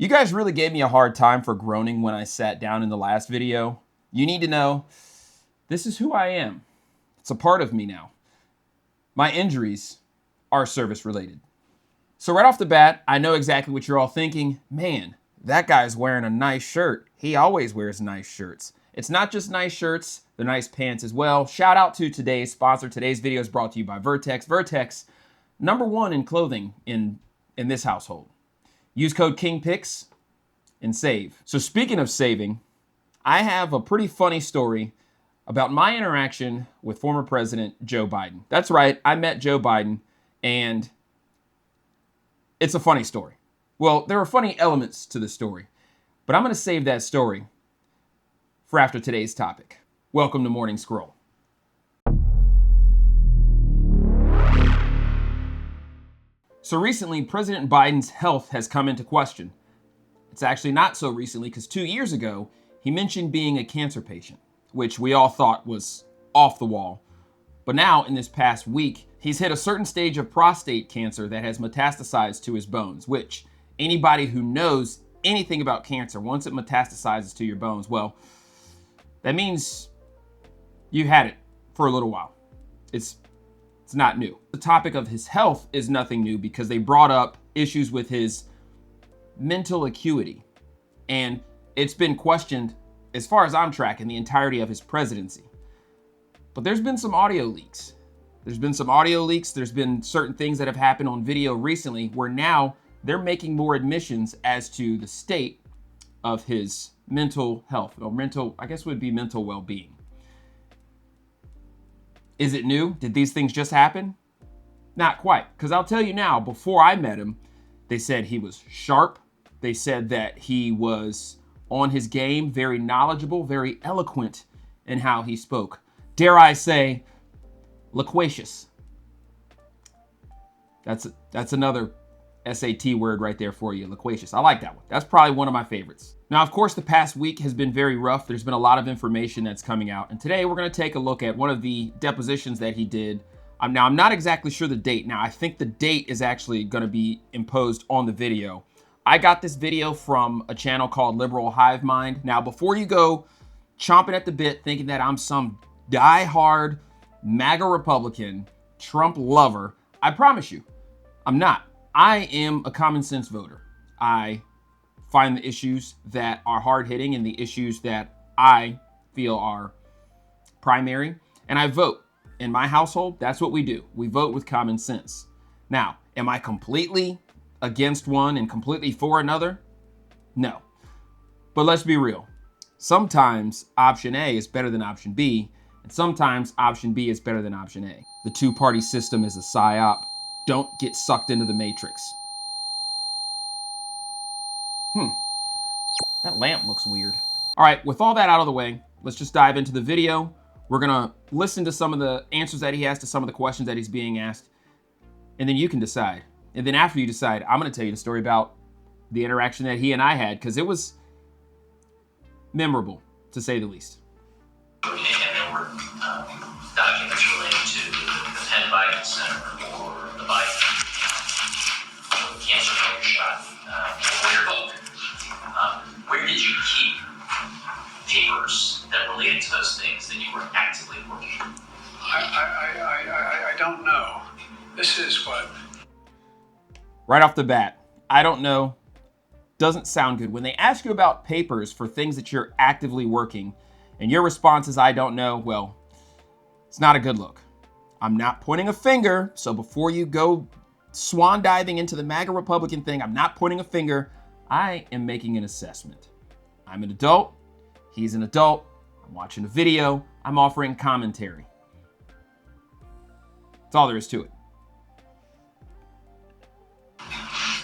You guys really gave me a hard time for groaning when I sat down in the last video. You need to know, this is who I am. It's a part of me now. My injuries are service related. So right off the bat, I know exactly what you're all thinking. Man, that guy's wearing a nice shirt. He always wears nice shirts. It's not just nice shirts, they're nice pants as well. Shout out to today's sponsor. Today's video is brought to you by Vertex. Vertex, #1 in clothing in this household. Use code KINGPICS and save. So speaking of saving, I have a pretty funny story about my interaction with former President Joe Biden. That's right, I met Joe Biden, and it's a funny story. Well, there are funny elements to the story, but I'm going to save that story for after today's topic. Welcome to Morning Scroll. So recently, President Biden's health has come into question. It's actually not so recently because 2 years ago, he mentioned being a cancer patient, which we all thought was off the wall. But now, in this past week, he's hit a certain stage of prostate cancer that has metastasized to his bones, which anybody who knows anything about cancer, once it metastasizes to your bones, well, that means you had it for a little while. It's not new. The topic of his health is nothing new because they brought up issues with his mental acuity. And it's been questioned, as far as I'm tracking, the entirety of his presidency. But there's been some audio leaks. There's been certain things that have happened on video recently where now they're making more admissions as to the state of his mental health, or mental well-being. Is it new? Did these things just happen? Not quite, because I'll tell you now, before I met him, they said he was sharp. They said that he was on his game, very knowledgeable, very eloquent in how he spoke. Dare I say, loquacious. That's another SAT word right there for you, loquacious. I like that one. That's probably one of my favorites. Now, of course, the past week has been very rough. There's been a lot of information that's coming out. And today we're going to take a look at one of the depositions that he did. Now, I'm not exactly sure the date. Now, I think the date is actually going to be imposed on the video. I got this video from a channel called Liberal Hive Mind. Now, before you go chomping at the bit thinking that I'm some die-hard MAGA Republican, Trump lover, I promise you, I'm not. I am a common sense voter. I find the issues that are hard-hitting and the issues that I feel are primary, and I vote. In my household, that's what we do. We vote with common sense. Now, am I completely against one and completely for another? No. But let's be real. Sometimes option A is better than option B, and sometimes option B is better than option A. The two-party system is a psyop. Don't get sucked into the matrix. That lamp looks weird. All right, with all that out of the way, let's just dive into the video. We're gonna listen to some of the answers that he has to some of the questions that he's being asked, and then you can decide. And then after you decide, I'm gonna tell you the story about the interaction that he and I had, because it was memorable, to say the least. And there were documents related to the Penn Biden Center or the Biden cancer care shot or your book. Where did you keep papers that related to those things that you were actively working on? I don't know. This is what... Right off the bat, I don't know, doesn't sound good. When they ask you about papers for things that you're actively working, and your response is, I don't know, well, it's not a good look. I'm not pointing a finger, so before you go swan diving into the MAGA Republican thing, I'm not pointing a finger. I am making an assessment. I'm an adult. He's an adult. I'm watching a video. I'm offering commentary. That's all there is to it.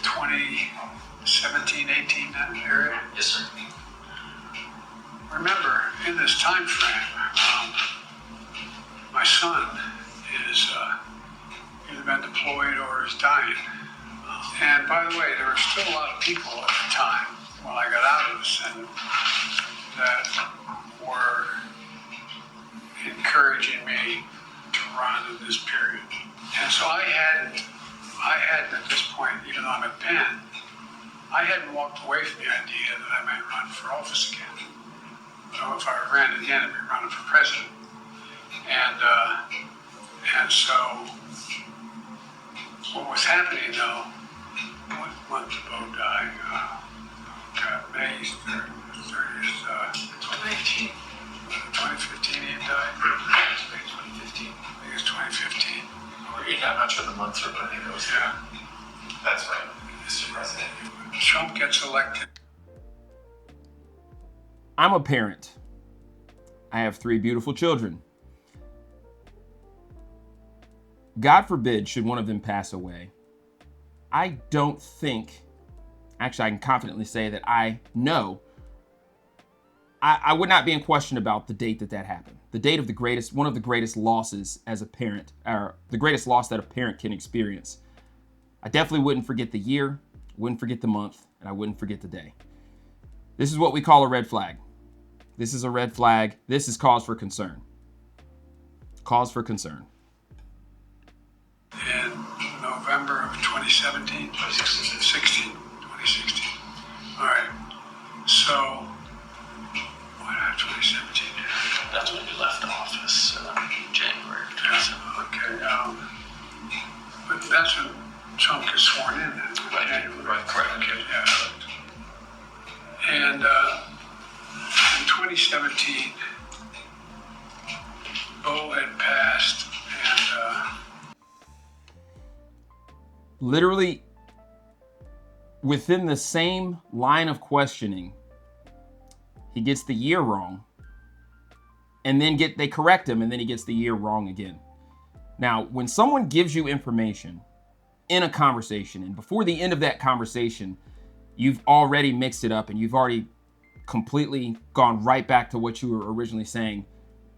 2017, 18, that area. Yes, sir. Remember, in this time frame, my son is either been deployed or is dying. And by the way, there were still a lot of people at the time when I got out of the Senate that were encouraging me to run in this period. And so I had at this point, even though I'm at Penn, I hadn't walked away from the idea that I might run for office again. So if I ran again, I'd be running for president. And so what was happening though, what month did Bo die? May 30th, 2018. 2015 he died? 2015. I think it's 2015. I'm not sure the months are, but I think it was. Yeah. That's right, Mr. President. Trump gets elected. I'm a parent. I have 3 beautiful children. God forbid should one of them pass away. I don't think, actually I can confidently say that I know, I would not be in question about the date that happened. The date of one of the greatest losses as a parent, or the greatest loss that a parent can experience. I definitely wouldn't forget the year, wouldn't forget the month, and I wouldn't forget the day. This is what we call a red flag. This is a red flag. This is cause for concern. Cause for concern. In November of 2017? 2016. All right. So, why not 2017? That's when you left office, January of 2017. Okay. But that's when Trump gets sworn in. Right, correct. Okay, yeah. And in 2017, Bo had passed, and literally within the same line of questioning, he gets the year wrong, and then they correct him, and then he gets the year wrong again. Now, when someone gives you information in a conversation, and before the end of that conversation, you've already mixed it up and you've already completely gone right back to what you were originally saying,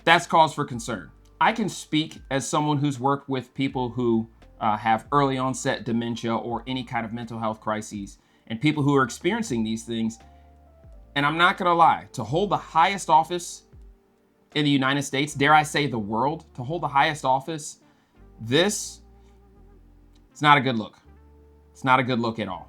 that's cause for concern. I can speak as someone who's worked with people who have early onset dementia or any kind of mental health crises, and people who are experiencing these things. And I'm not gonna lie, to hold the highest office in the United States, dare I say the world, to hold the highest office, it's not a good look. It's not a good look at all.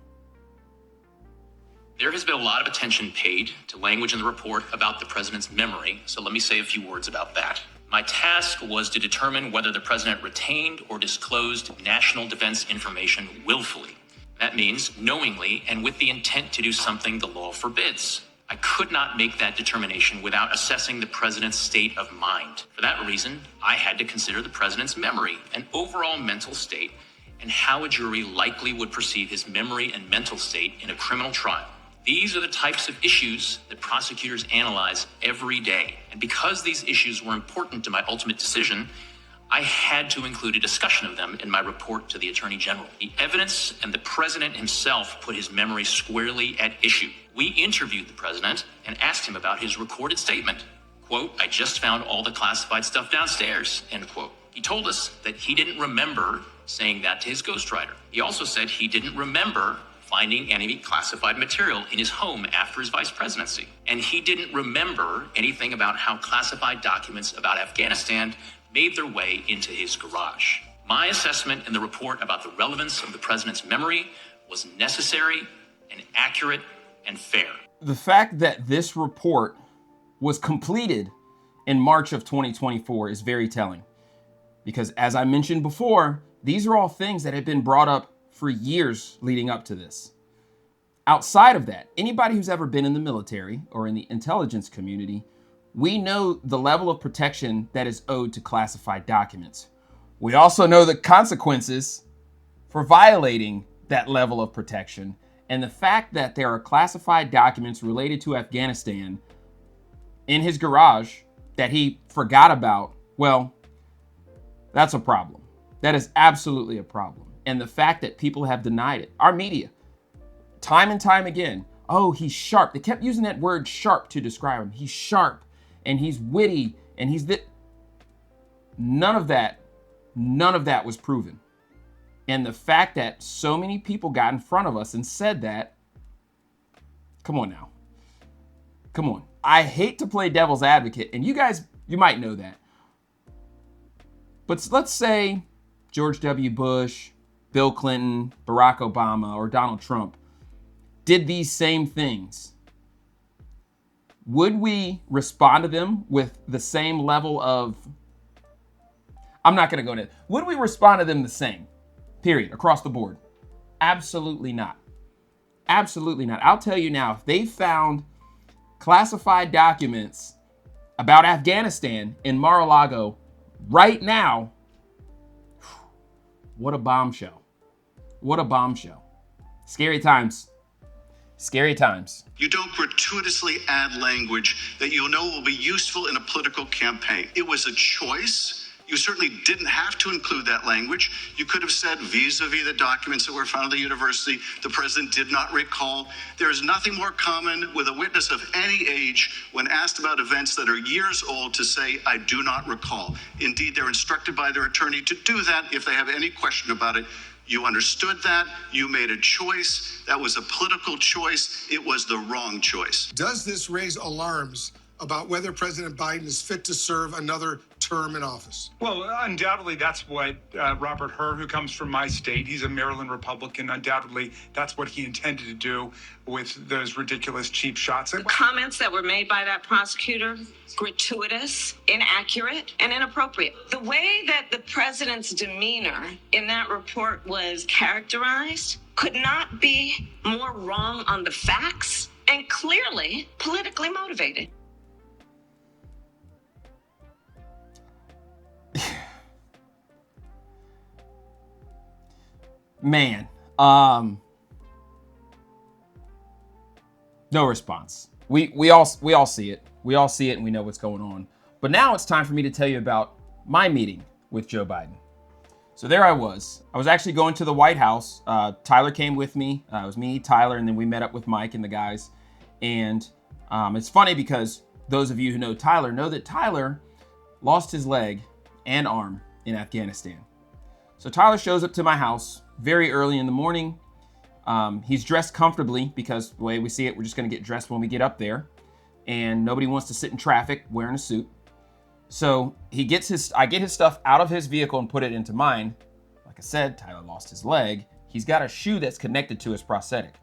There has been a lot of attention paid to language in the report about the president's memory, so let me say a few words about that. My task was to determine whether the president retained or disclosed national defense information willfully. That means knowingly and with the intent to do something the law forbids. I could not make that determination without assessing the president's state of mind. For that reason, I had to consider the president's memory and overall mental state and how a jury likely would perceive his memory and mental state in a criminal trial. These are the types of issues that prosecutors analyze every day. And because these issues were important to my ultimate decision, I had to include a discussion of them in my report to the Attorney General. The evidence and the president himself put his memory squarely at issue. We interviewed the president and asked him about his recorded statement. Quote, "I just found all the classified stuff downstairs," end quote. He told us that he didn't remember saying that to his ghostwriter. He also said he didn't remember finding any classified material in his home after his vice presidency. And he didn't remember anything about how classified documents about Afghanistan made their way into his garage. My assessment in the report about the relevance of the president's memory was necessary and accurate and fair. The fact that this report was completed in March of 2024 is very telling. Because as I mentioned before, these are all things that have been brought up for years leading up to this. Outside of that, anybody who's ever been in the military or in the intelligence community, we know the level of protection that is owed to classified documents. We also know the consequences for violating that level of protection. And the fact that there are classified documents related to Afghanistan in his garage that he forgot about, well, that's a problem. That is absolutely a problem. And the fact that people have denied it, our media, time and time again, oh, he's sharp. They kept using that word sharp to describe him. He's sharp and he's witty and he's that. None of that was proven. And the fact that so many people got in front of us and said that, come on now. Come on. I hate to play devil's advocate, and you guys, you might know that. But let's say George W. Bush, Bill Clinton, Barack Obama, or Donald Trump did these same things, would we respond to them with the same level of, I'm not going to go into it. Would we respond to them the same, period, across the board? Absolutely not. Absolutely not. I'll tell you now, if they found classified documents about Afghanistan in Mar-a-Lago right now, what a bombshell. What a bombshell. Scary times. Scary times. You don't gratuitously add language that you know will be useful in a political campaign. It was a choice. You certainly didn't have to include that language. You could have said vis-a-vis the documents that were found at the university, the president did not recall. There is nothing more common with a witness of any age when asked about events that are years old to say, I do not recall. Indeed, they're instructed by their attorney to do that if they have any question about it. You understood that. You made a choice. That was a political choice. It was the wrong choice. Does this raise alarms about whether President Biden is fit to serve another term in office? Well, undoubtedly, that's what Robert Hur, who comes from my state, he's a Maryland Republican. Undoubtedly, that's what he intended to do with those ridiculous cheap shots. The comments that were made by that prosecutor, gratuitous, inaccurate, and inappropriate. The way that the president's demeanor in that report was characterized could not be more wrong on the facts and clearly politically motivated. Man, no response. We all see it. We all see it and we know what's going on. But now it's time for me to tell you about my meeting with Joe Biden. So there I was. I was actually going to the White House. Tyler came with me. It was me, Tyler, and then we met up with Mike and the guys. And it's funny because those of you who know Tyler know that Tyler lost his leg and arm in Afghanistan. So Tyler shows up to my house very early in the morning. He's dressed comfortably because the way we see it, we're just going to get dressed when we get up there. And nobody wants to sit in traffic wearing a suit. So I get his stuff out of his vehicle and put it into mine. Like I said, Tyler lost his leg. He's got a shoe that's connected to his prosthetic.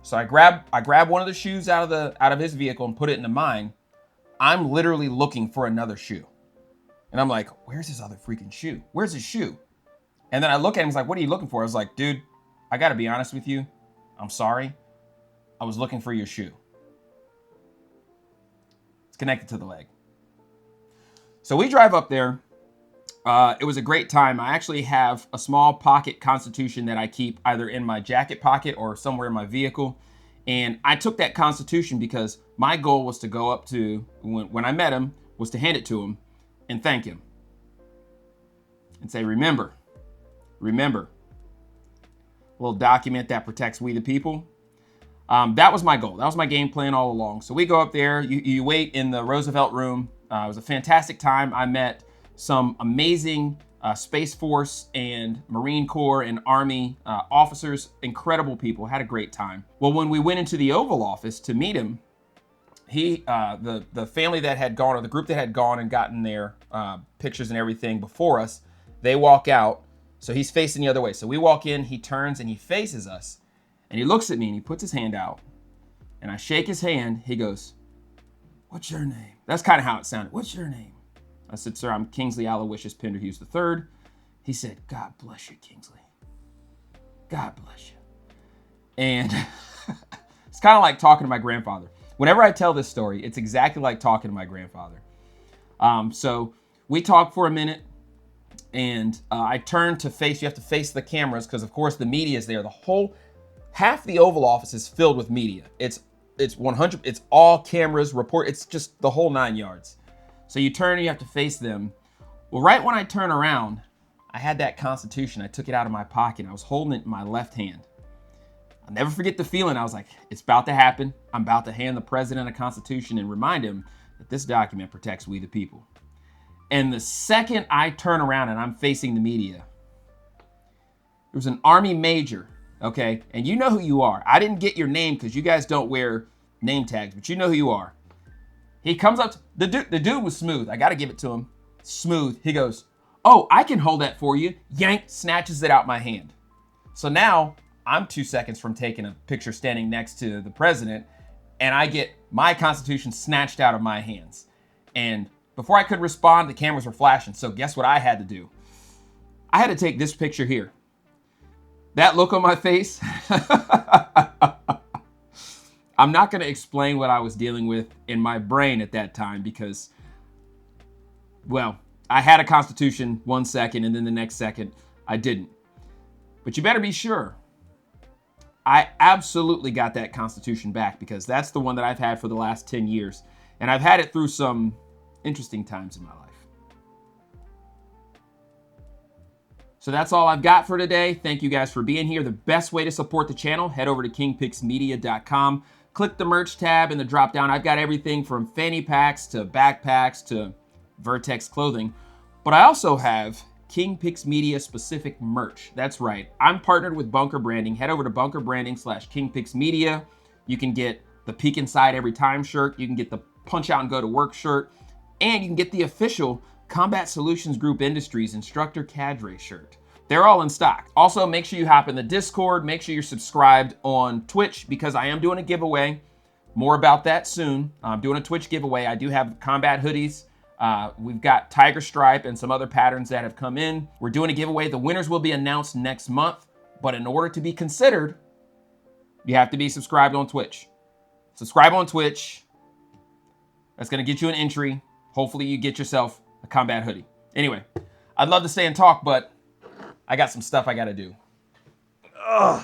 So I grab one of the shoes out of his vehicle and put it into mine. I'm literally looking for another shoe. And I'm like, where's his other freaking shoe? Where's his shoe? And then I look at him, he's like, what are you looking for? I was like, dude, I gotta be honest with you. I'm sorry. I was looking for your shoe. It's connected to the leg. So we drive up there. It was a great time. I actually have a small pocket Constitution that I keep either in my jacket pocket or somewhere in my vehicle. And I took that Constitution because my goal was to go up to, when I met him, was to hand it to him and thank him. And say, remember, a little document that protects we the people. That was my goal. That was my game plan all along. So we go up there, you wait in the Roosevelt room. It was a fantastic time. I met some amazing Space Force and Marine Corps and Army officers, incredible people, had a great time. Well, when we went into the Oval Office to meet him, the family that had gone, or the group that had gone and gotten their pictures and everything before us, they walk out. So he's facing the other way. So we walk in, he turns and he faces us and he looks at me and he puts his hand out and I shake his hand. He goes, what's your name? That's kind of how it sounded. What's your name? I said, sir, I'm Kingsley Aloysius Penderhughes III. He said, God bless you, Kingsley. God bless you. And it's kind of like talking to my grandfather. Whenever I tell this story, it's exactly like talking to my grandfather. So we talked for a minute. And I turned to face, you have to face the cameras because of course the media is there. Half the Oval Office is filled with media. It's 100, it's all cameras, report, it's just the whole 9 yards. So you turn and you have to face them. Well, right when I turn around, I had that Constitution. I took it out of my pocket. I was holding it in my left hand. I'll never forget the feeling. I was like, it's about to happen. I'm about to hand the president a Constitution and remind him that this document protects we the people. And the second I turn around and I'm facing the media, there was an Army major, okay? And you know who you are. I didn't get your name because you guys don't wear name tags, but you know who you are. He comes up, the dude was smooth. I got to give it to him. Smooth. He goes, oh, I can hold that for you. Yank, snatches it out my hand. So now I'm 2 seconds from taking a picture standing next to the president, and I get my Constitution snatched out of my hands. And before I could respond, the cameras were flashing. So guess what I had to do? I had to take this picture here. That look on my face. I'm not going to explain what I was dealing with in my brain at that time because, well, I had a Constitution 1 second and then the next second I didn't. But you better be sure. I absolutely got that Constitution back because that's the one that I've had for the last 10 years. And I've had it through some interesting times in my life. So that's all I've got for today. Thank you guys for being here. The best way to support the channel, head over to kingpixmedia.com. Click the merch tab in the drop down. I've got everything from fanny packs to backpacks to Vertex clothing. But I also have King Pix Media specific merch. That's right. I'm partnered with Bunker Branding. Head over to bunkerbranding.com/King Pix Media. You can get the Peek Inside Every Time shirt. You can get the Punch Out and Go to Work shirt. And you can get the official Combat Solutions Group Industries Instructor Cadre shirt. They're all in stock. Also, make sure you hop in the Discord. Make sure you're subscribed on Twitch because I am doing a giveaway. More about that soon. I'm doing a Twitch giveaway. I do have combat hoodies. We've got Tiger Stripe and some other patterns that have come in. We're doing a giveaway. The winners will be announced next month. But in order to be considered, you have to be subscribed on Twitch. Subscribe on Twitch. That's going to get you an entry. Hopefully you get yourself a combat hoodie. Anyway, I'd love to stay and talk, but I got some stuff I got to do. Ugh.